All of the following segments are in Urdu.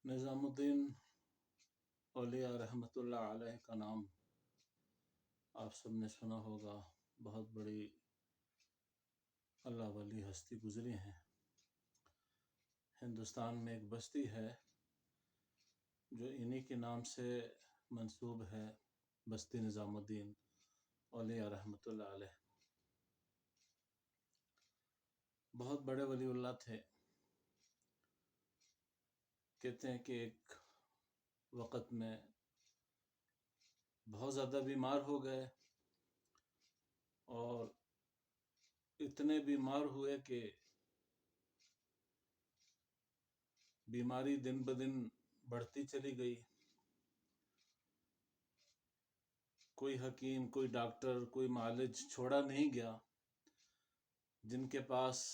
نظام الدین اولیاء رحمۃ اللہ علیہ کا نام آپ سب نے سنا ہوگا۔ بہت بڑی اللہ والی ہستی گزری ہیں۔ ہندوستان میں ایک بستی ہے جو انہی کے نام سے منسوب ہے، بستی نظام الدین اولیاء رحمۃ اللہ علیہ۔ بہت بڑے ولی اللہ تھے۔ کہتے ہیں کہ ایک وقت میں بہت زیادہ بیمار ہو گئے اور اتنے بیمار ہوئے کہ بیماری دن بدن بڑھتی چلی گئی۔ کوئی حکیم، کوئی ڈاکٹر، کوئی معالج چھوڑا نہیں گیا جن کے پاس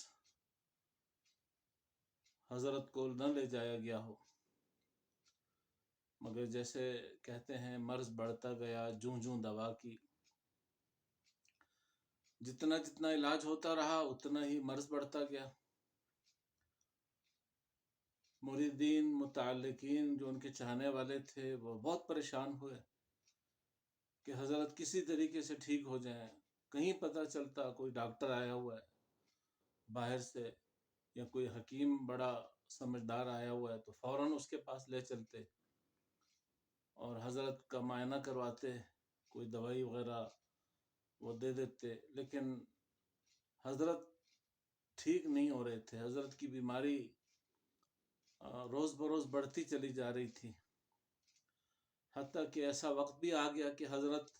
حضرت کو نہ لے جایا گیا ہو، مگر جیسے کہتے ہیں مرض بڑھتا گیا جوں جوں دوا کی۔ جتنا جتنا علاج ہوتا رہا اتنا ہی مرض بڑھتا گیا۔ مریدین، متعلقین جو ان کے چاہنے والے تھے وہ بہت پریشان ہوئے کہ حضرت کسی طریقے سے ٹھیک ہو جائیں۔ کہیں پتہ چلتا کوئی ڈاکٹر آیا ہوا ہے باہر سے یا کوئی حکیم بڑا سمجھدار آیا ہوا ہے تو فوراً اس کے پاس لے چلتے اور حضرت کا معائنہ کرواتے، کوئی دوائی وغیرہ وہ دے دیتے، لیکن حضرت ٹھیک نہیں ہو رہے تھے۔ حضرت کی بیماری روز بروز بڑھتی چلی جا رہی تھی، حتیٰ کہ ایسا وقت بھی آ گیا کہ حضرت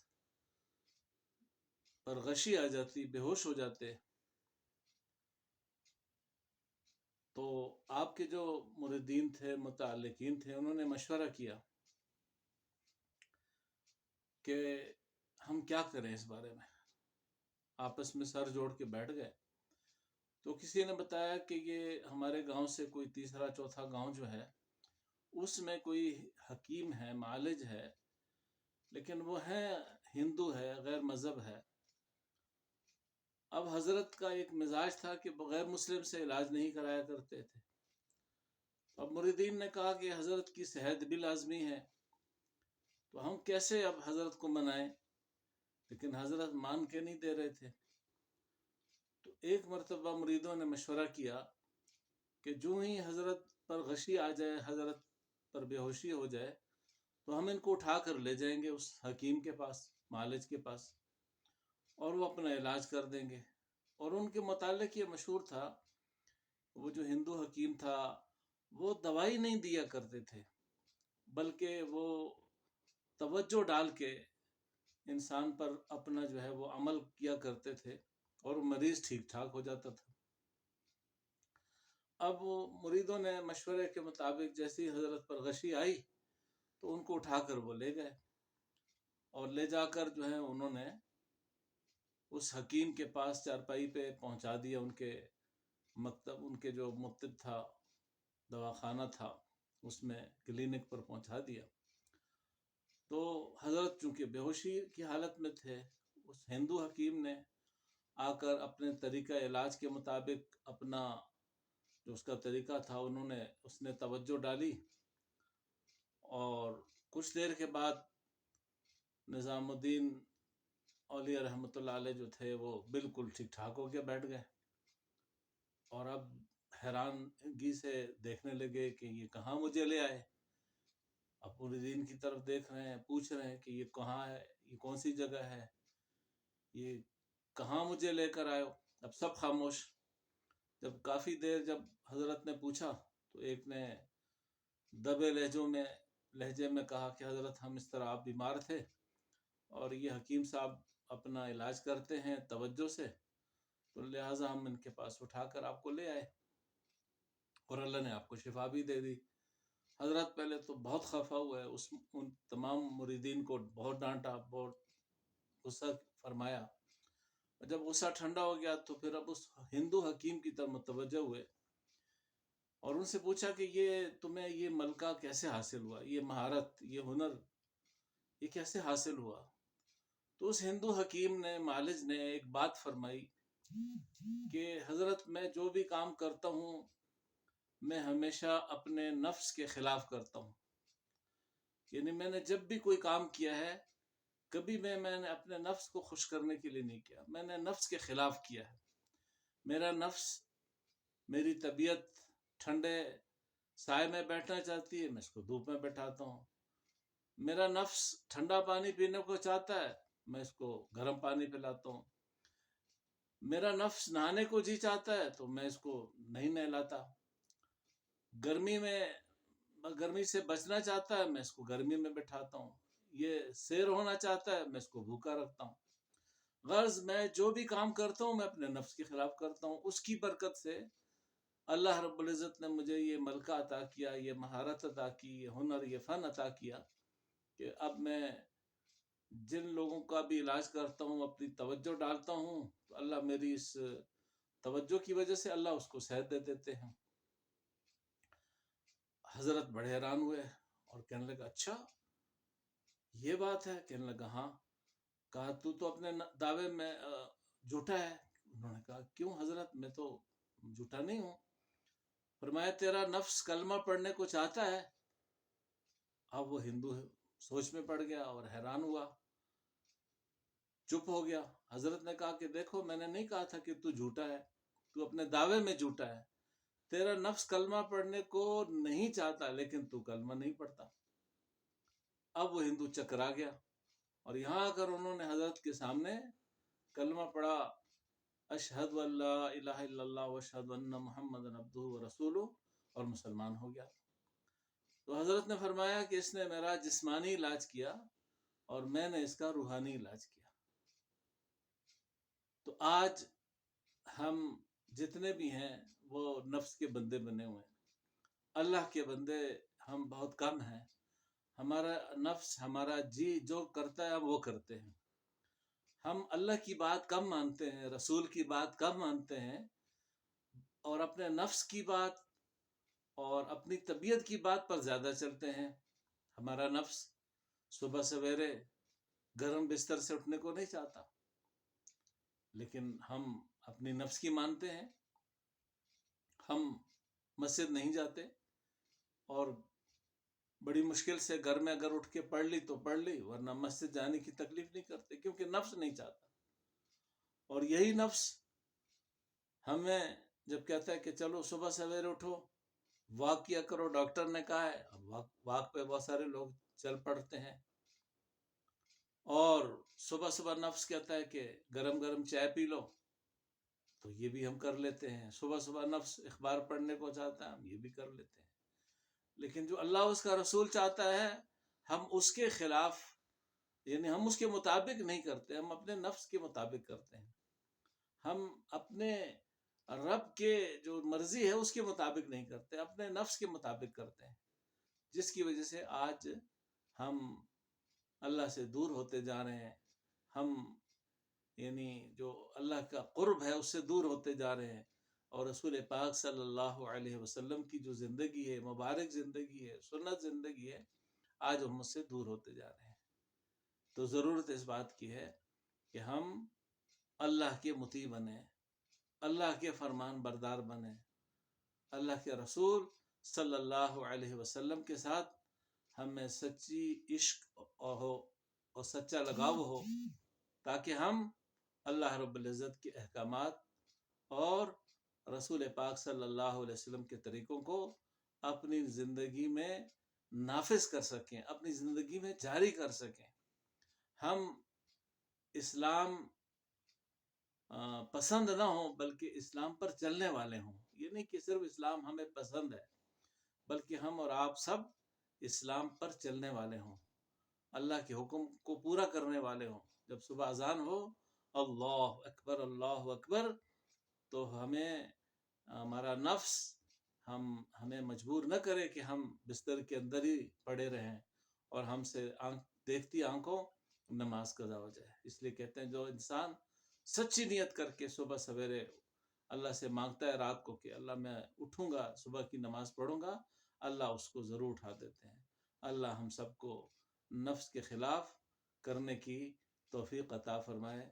پر غشی آ جاتی، بے ہوش ہو جاتے۔ تو آپ کے جو مریدین تھے، متعلقین تھے، انہوں نے مشورہ کیا کہ ہم کیا کریں اس بارے میں۔ آپس میں سر جوڑ کے بیٹھ گئے تو کسی نے بتایا کہ یہ ہمارے گاؤں سے کوئی تیسرا چوتھا گاؤں جو ہے اس میں کوئی حکیم ہے، معالج ہے، لیکن وہ ہے ہندو ہے، غیر مذہب ہے۔ اب حضرت کا ایک مزاج تھا کہ بغیر مسلم سے علاج نہیں کرایا کرتے تھے۔ اب مریدین نے کہا کہ حضرت کی صحت بھی لازمی ہے تو ہم کیسے اب حضرت کو منائیں، لیکن حضرت مان کے نہیں دے رہے تھے۔ تو ایک مرتبہ مریدوں نے مشورہ کیا کہ جو ہی حضرت پر غشی آ جائے، حضرت پر بے ہوشی ہو جائے تو ہم ان کو اٹھا کر لے جائیں گے اس حکیم کے پاس، معالج کے پاس، اور وہ اپنا علاج کر دیں گے۔ اور ان کے متعلق یہ مشہور تھا، وہ جو ہندو حکیم تھا وہ دوائی نہیں دیا کرتے تھے، بلکہ وہ توجہ ڈال کے انسان پر اپنا جو ہے وہ عمل کیا کرتے تھے اور مریض ٹھیک ٹھاک ہو جاتا تھا۔ اب مریدوں نے مشورے کے مطابق جیسی حضرت پر غشی آئی تو ان کو اٹھا کر وہ لے گئے اور لے جا کر جو ہے انہوں نے اس حکیم کے پاس چارپائی پہ پہنچا دیا، ان کے مکتب، ان کے جو مکتب تھا، دواخانہ تھا، اس میں کلینک پر پہنچا دیا۔ تو حضرت چونکہ بے ہوشی کی حالت میں تھے، اس ہندو حکیم نے آ کر اپنے طریقہ علاج کے مطابق اپنا جو اس کا طریقہ تھا اس نے توجہ ڈالی اور کچھ دیر کے بعد نظام الدین اولیاء رحمۃ اللہ علیہ جو تھے وہ بالکل ٹھیک ٹھاک ہو کے بیٹھ گئے اور اب حیرانگی سے دیکھنے لگے کہ یہ کہاں مجھے لے آئے۔ اب مریدین کی طرف دیکھ رہے ہیں، پوچھ رہے ہیں کہ یہ کہاں ہے، یہ کون سی جگہ ہے، یہ کہاں مجھے لے کر آئے ہو۔ اب سب خاموش۔ جب کافی دیر جب حضرت نے پوچھا تو ایک نے دبے لہجے میں کہا کہ حضرت ہم اس طرح آپ بیمار تھے اور یہ حکیم صاحب اپنا علاج کرتے ہیں توجہ سے، تو لہٰذا ہم ان کے پاس اٹھا کر آپ کو لے آئے اور اللہ نے آپ کو شفا بھی دے دی۔ حضرت پہلے تو بہت خفا ہوئے، ان تمام مریدین کو بہت ڈانٹا، بہت غصہ فرمایا۔ جب غصہ ٹھنڈا ہو گیا تو پھر اب اس ہندو حکیم کی طرف متوجہ ہوئے اور ان سے پوچھا کہ یہ تمہیں یہ ملکہ کیسے حاصل ہوا، یہ مہارت، یہ ہنر، یہ کیسے حاصل ہوا؟ تو اس ہندو حکیم نے، معالج نے ایک بات فرمائی کہ حضرت میں جو بھی کام کرتا ہوں میں ہمیشہ اپنے نفس کے خلاف کرتا ہوں. یعنی میں نے جب بھی کوئی کام کیا ہے کبھی میں نے اپنے نفس کو خوش کرنے کے لیے نہیں کیا، میں نے نفس کے خلاف کیا ہے. میرا نفس، میری طبیعت ٹھنڈے سائے میں بیٹھنا چاہتی ہے، میں اس کو دھوپ میں بیٹھاتا ہوں. میرا نفس ٹھنڈا پانی پینے کو چاہتا ہے، میں اس کو گرم پانی پلاتا ہوں. میرا نفس نہانے کو جی چاہتا ہے تو میں اس کو نہیں نہلاتا. گرمی سے بچنا چاہتا ہے، میں اس کو گرمی میں بٹھاتا ہوں. یہ سیر ہونا چاہتا ہے، میں اس کو بھوکا رکھتا ہوں. غرض میں جو بھی کام کرتا ہوں میں اپنے نفس کے خلاف کرتا ہوں. اس کی برکت سے اللہ رب العزت نے مجھے یہ ملکہ عطا کیا، یہ مہارت عطا کی، یہ ہنر، یہ فن عطا کیا کہ اب میں جن لوگوں کا بھی علاج کرتا ہوں اپنی توجہ ڈالتا ہوں تو اللہ میری اس توجہ کی وجہ سے اللہ اس کو صحت دے دیتے ہیں. حضرت بڑے حیران ہوئے اور کہنے لگا اچھا یہ بات ہے؟ کہنے لگا ہاں. کہا تو اپنے دعوے میں جھوٹا ہے. انہوں نے کہا کیوں حضرت، میں تو جھوٹا نہیں ہوں. فرمایا تیرا نفس کلمہ پڑھنے کو چاہتا ہے. اب وہ ہندو سوچ میں پڑ گیا اور حیران ہوا، چپ ہو گیا. حضرت نے کہا کہ دیکھو میں نے نہیں کہا تھا کہ تو جھوٹا ہے، تو اپنے دعوے میں جھوٹا ہے. تیرا نفس کلمہ پڑھنے کو نہیں چاہتا لیکن تو کلمہ نہیں پڑھتا. اب وہ ہندو چکرا گیا اور یہاں آ کر انہوں نے حضرت کے سامنے کلمہ پڑھا، اشہد ان لا الہ الا اللہ واشہد ان محمد عبدہ ورسولہ، اور مسلمان ہو گیا. تو حضرت نے فرمایا کہ اس نے میرا جسمانی علاج کیا اور میں نے اس کا روحانی علاج کیا. تو آج ہم جتنے بھی ہیں وہ نفس کے بندے بنے ہوئے ہیں. اللہ کے بندے ہم بہت کم ہیں. ہمارا نفس، ہمارا جی جو کرتا ہے ہم وہ کرتے ہیں. ہم اللہ کی بات کم مانتے ہیں، رسول کی بات کم مانتے ہیں، اور اپنے نفس کی بات اور اپنی طبیعت کی بات پر زیادہ چلتے ہیں. ہمارا نفس صبح سویرے گرم بستر سے اٹھنے کو نہیں چاہتا، لیکن ہم اپنی نفس کی مانتے ہیں. ہم مسجد نہیں جاتے اور بڑی مشکل سے گھر میں اگر اٹھ کے پڑھ لی تو پڑھ لی، ورنہ مسجد جانے کی تکلیف نہیں کرتے کیونکہ نفس نہیں چاہتا. اور یہی نفس ہمیں جب کہتا ہے کہ چلو صبح سویرے اٹھو واک کیا کرو، ڈاکٹر نے کہا ہے، واک پہ بہت سارے لوگ چل پڑتے ہیں. اور صبح صبح نفس کہتا ہے کہ گرم گرم چائے پی لو، تو یہ بھی ہم کر لیتے ہیں. صبح صبح نفس اخبار پڑھنے کو چاہتا ہے، ہم یہ بھی کر لیتے ہیں. لیکن جو اللہ اس کا رسول چاہتا ہے ہم اس کے خلاف، یعنی ہم اس کے مطابق نہیں کرتے، ہم اپنے نفس کے مطابق کرتے ہیں. ہم اپنے رب کے جو مرضی ہے اس کے مطابق نہیں کرتے، اپنے نفس کے مطابق کرتے ہیں، جس کی وجہ سے آج ہم اللہ سے دور ہوتے جا رہے ہیں. ہم یعنی جو اللہ کا قرب ہے اس سے دور ہوتے جا رہے ہیں. اور رسول پاک صلی اللہ علیہ وسلم کی جو زندگی ہے، مبارک زندگی ہے، سنت زندگی ہے، آج ہم اس سے دور ہوتے جا رہے ہیں. تو ضرورت اس بات کی ہے کہ ہم اللہ کے مطیع بنیں، اللہ کے فرمان بردار بنیں، اللہ کے رسول صلی اللہ علیہ وسلم کے ساتھ ہمیں سچی عشق ہو اور سچا لگاؤ ہو، تاکہ ہم اللہ رب العزت کے احکامات اور رسول پاک صلی اللہ علیہ وسلم کے طریقوں کو اپنی زندگی میں نافذ کر سکیں، اپنی زندگی میں جاری کر سکیں. ہم اسلام پسند نہ ہوں بلکہ اسلام پر چلنے والے ہوں. یہ نہیں کہ صرف اسلام ہمیں پسند ہے، بلکہ ہم اور آپ سب اسلام پر چلنے والے ہوں، اللہ کے حکم کو پورا کرنے والے ہوں. جب صبح اذان ہو اللہ اکبر اللہ اکبر، تو ہمارا نفس ہمیں مجبور نہ کرے کہ ہم بستر کے اندر ہی پڑے رہیں اور ہم سے دیکھتی آنکھوں نماز قضا ہو جائے. اس لیے کہتے ہیں جو انسان سچی نیت کر کے صبح سویرے اللہ سے مانگتا ہے رات کو کہ اللہ میں اٹھوں گا، صبح کی نماز پڑھوں گا، اللہ اس کو ضرور اٹھا دیتے ہیں. اللہ ہم سب کو نفس کے خلاف کرنے کی توفیق عطا فرمائے.